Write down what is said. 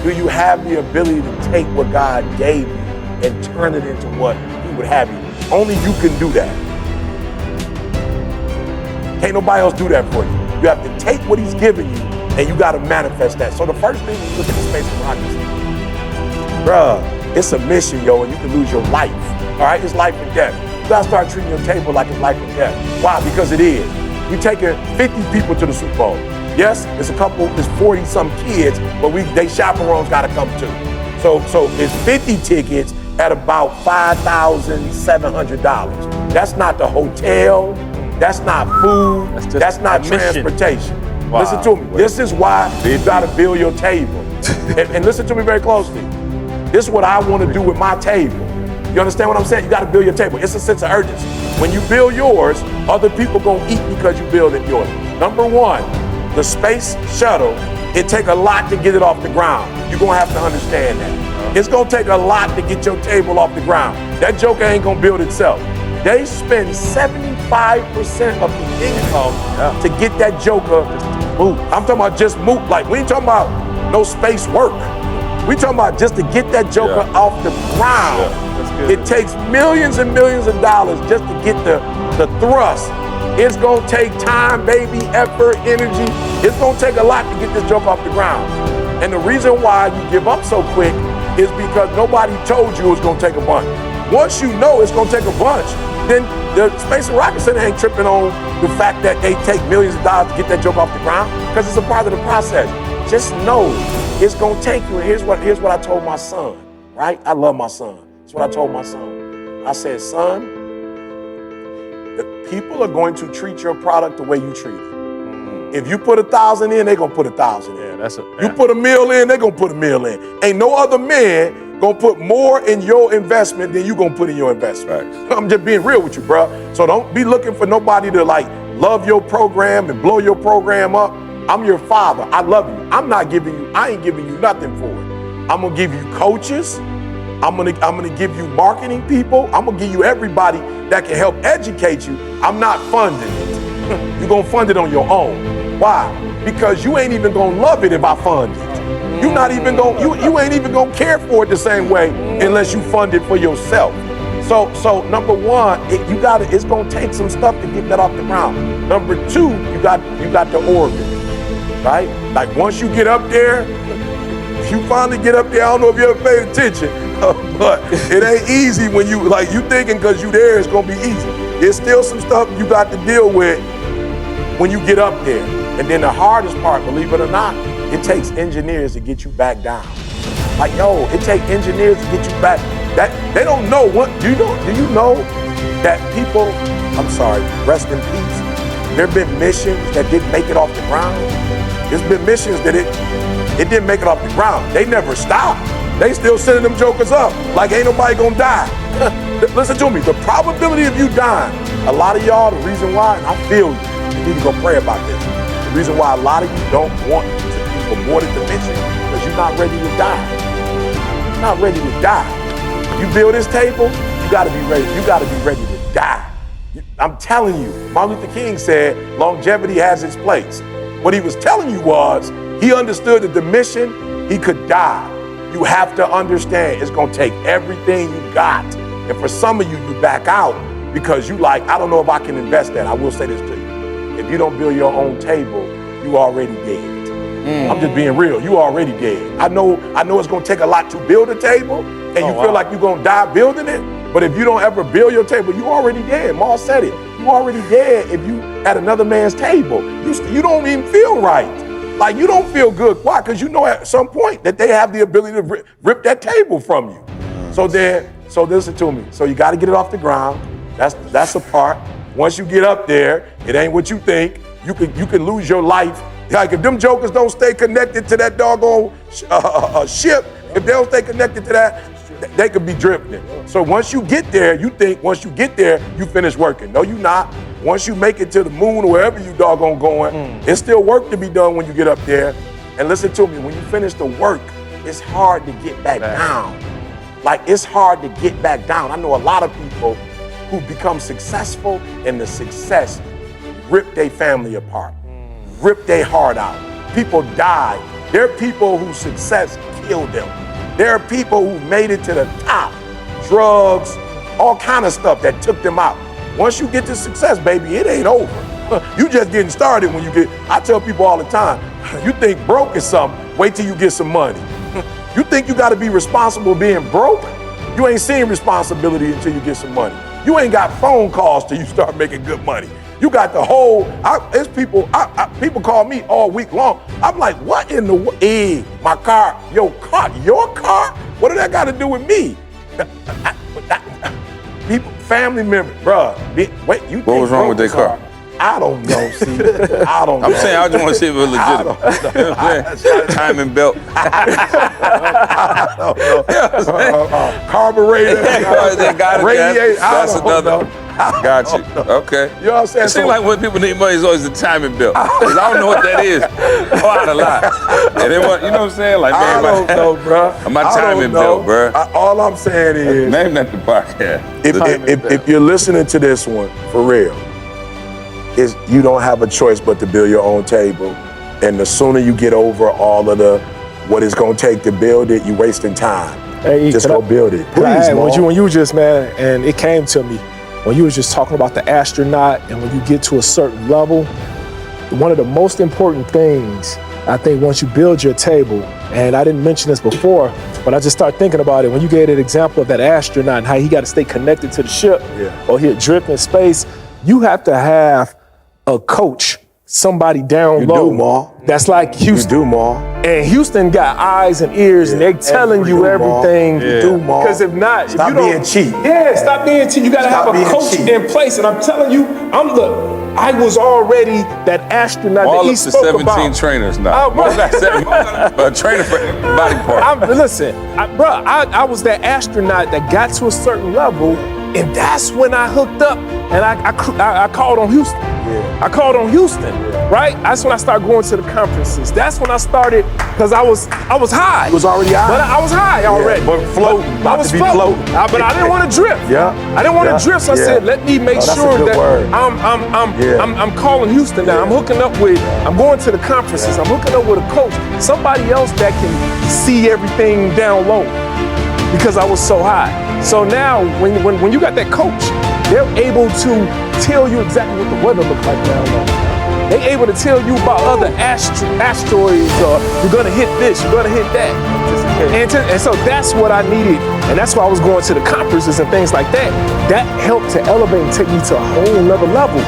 Do you have the ability to take what God gave you and turn it into what he would have you? Only you can do that. Can't nobody else do that for you. You have to take what he's giving you and you got to manifest that. So the first thing when you look at the space of rockets, bruh, it's a mission, yo, and you can lose your life. All right, it's life and death. You gotta start treating your table like it's life and death. Why? Because it is. We taking 50 people to the Super Bowl. Yes, it's 40 some kids, but they chaperones gotta come too. So it's 50 tickets at about $5,700. That's not the hotel, that's not food, that's not transportation. Wow. Listen to me, this is why you gotta build your table. and listen to me very closely. This is what I wanna do with my table. You understand what I'm saying? You gotta build your table. It's a sense of urgency. When you build yours, other people gonna eat because you build it yours. Number one, the space shuttle, it take a lot to get it off the ground. You're gonna have to understand that. It's gonna take a lot to get your table off the ground. That joker ain't gonna build itself. They spend 75% of the income to get that joker moved. I'm talking about just move. Like, we ain't talking about no space work. We talking about just to get that joker off the ground. It takes millions and millions of dollars just to get the thrust. It's gonna take time, baby, effort, energy. It's gonna take a lot to get this joker off the ground. And the reason why you give up so quick is because nobody told you it was gonna take a bunch. Once you know it's gonna take a bunch, then the Space and Rocket Center ain't tripping on the fact that they take millions of dollars to get that joker off the ground, because it's a part of the process. Just know it's gonna take you. And here's what I told my son, right? I love my son. That's what I told my son. I said, son, the people are going to treat your product the way you treat it. If you put 1,000 in, they're gonna put 1,000 in. You put $1 million in, they're gonna put $1 million in. Ain't no other man gonna put more in your investment than you gonna put in your investment. I'm just being real with you, bro. So don't be looking for nobody to like love your program and blow your program up. I'm your father. I love you. I ain't giving you nothing for it. I'm gonna give you coaches. I'm gonna give you marketing people. I'm gonna give you everybody that can help educate you. I'm not funding it. You're gonna fund it on your own. Why? Because you ain't even gonna love it if I fund it. You ain't even gonna care for it the same way unless you fund it for yourself. So number one, it's gonna take some stuff to get that off the ground. Number two, you got the organ, right? Like once you get up there, you finally get up there. I don't know if you ever paid attention, but it ain't easy when you thinking because you there it's gonna be easy. There's still some stuff you got to deal with when you get up there. And then the hardest part, believe it or not, it takes engineers to get you back down. Like, yo, it takes engineers to get you back. That they don't know what, do you know that people, I'm sorry, rest in peace, there have been missions that didn't make it off the ground. There's been missions that it didn't make it off the ground. They never stopped. They still sending them jokers up like ain't nobody gonna die. Listen to me, the probability of you dying, a lot of y'all, the reason why, and I feel you need to go pray about this. The reason why a lot of you don't want to be promoted to mission because you're not ready to die. You're not ready to die. You build this table, you gotta be ready. You gotta be ready to die. I'm telling you, Martin Luther King said longevity has its place. What he was telling you was, he understood that the mission, he could die. You have to understand it's gonna take everything you got. And for some of you, you back out because you like, I don't know if I can invest that. I will say this to you. If you don't build your own table, you already dead. I'm just being real, you already dead. I know it's gonna take a lot to build a table and you feel like you're gonna die building it, but if you don't ever build your table, you already dead. Ma said it, you already dead if you at another man's table. You don't even feel right. Like you don't feel good. Why? Because you know at some point that they have the ability to rip that table from you. So listen to me. So you got to get it off the ground. That's a part. Once you get up there, it ain't what you think. You can lose your life. Like if them jokers don't stay connected to that doggone ship, if they don't stay connected to that, they could be drifting. So once you get there, you think once you get there, you finish working. No, you not. Once you make it to the moon or wherever you doggone going, it's still work to be done when you get up there. And listen to me, when you finish the work, it's hard to get back down. Like it's hard to get back down. I know a lot of people who become successful and the success rip their family apart, rip their heart out. People die. There are people whose success killed them. There are people who made it to the top. Drugs, all kind of stuff that took them out. Once you get to success, baby, it ain't over. You just getting started when you get, I tell people all the time, you think broke is something, wait till you get some money. You think you gotta be responsible being broke? You ain't seen responsibility until you get some money. You ain't got phone calls till you start making good money. You got the whole, it's people, people call me all week long. I'm like, what in the, my car, your car? What did that got to do with me? People, family members, bruh. Wait, you what was wrong with their car? I don't know, see. I don't know. I'm saying I just want to see if it was legitimate. Timing belt. I don't know. Carburetor. Radiator. That's another. Got you. Okay. You know what I'm saying? It seems like when people need money, it's always the timing belt. Because I don't know what that is. Oh, I a lot. And then what, you know what I'm saying? Like, man, I don't know, bro. My timing belt, bro. All I'm saying is, name that the podcast. If you're listening to this one, for real, is you don't have a choice but to build your own table. And the sooner you get over all of what it's gonna take to build it, you're wasting time. Hey, just go build it. Please, when you just, man, and it came to me, when you was just talking about the astronaut and when you get to a certain level, one of the most important things, I think, once you build your table, and I didn't mention this before, but I just started thinking about it, when you gave an example of that astronaut and how he got to stay connected to the ship, or he'll drift in space, you have to have a coach, somebody down low. You do, Ma. That's like Houston. You do, Ma. And Houston got eyes and ears, and they telling you everything. You do, Ma. Because if not, stop if you being cheap. Yeah, stop being cheap. You gotta have a coach in place. And I'm telling you, I was already that astronaut all that he up to spoke 17 about. Trainers now. A trainer for body part. Listen, I was that astronaut that got to a certain level, and that's when I hooked up, and I called on Houston. I called on Houston, right? That's when I started going to the conferences. That's when I started, because I was high. You was already high. But I was high already. But floating. I was floating. But I didn't want to drift. I didn't want to drift, so I said, let me make sure that I'm calling Houston now. I'm hooking up with, I'm going to the conferences. I'm hooking up with a coach, somebody else that can see everything down low, because I was so high. So now, when you got that coach, they're able to tell you exactly what the weather looks like down low. They're able to tell you about other asteroids, or you're gonna hit this, you're gonna hit that. And so that's what I needed, and that's why I was going to the conferences and things like that. That helped to elevate and take me to a whole nother level.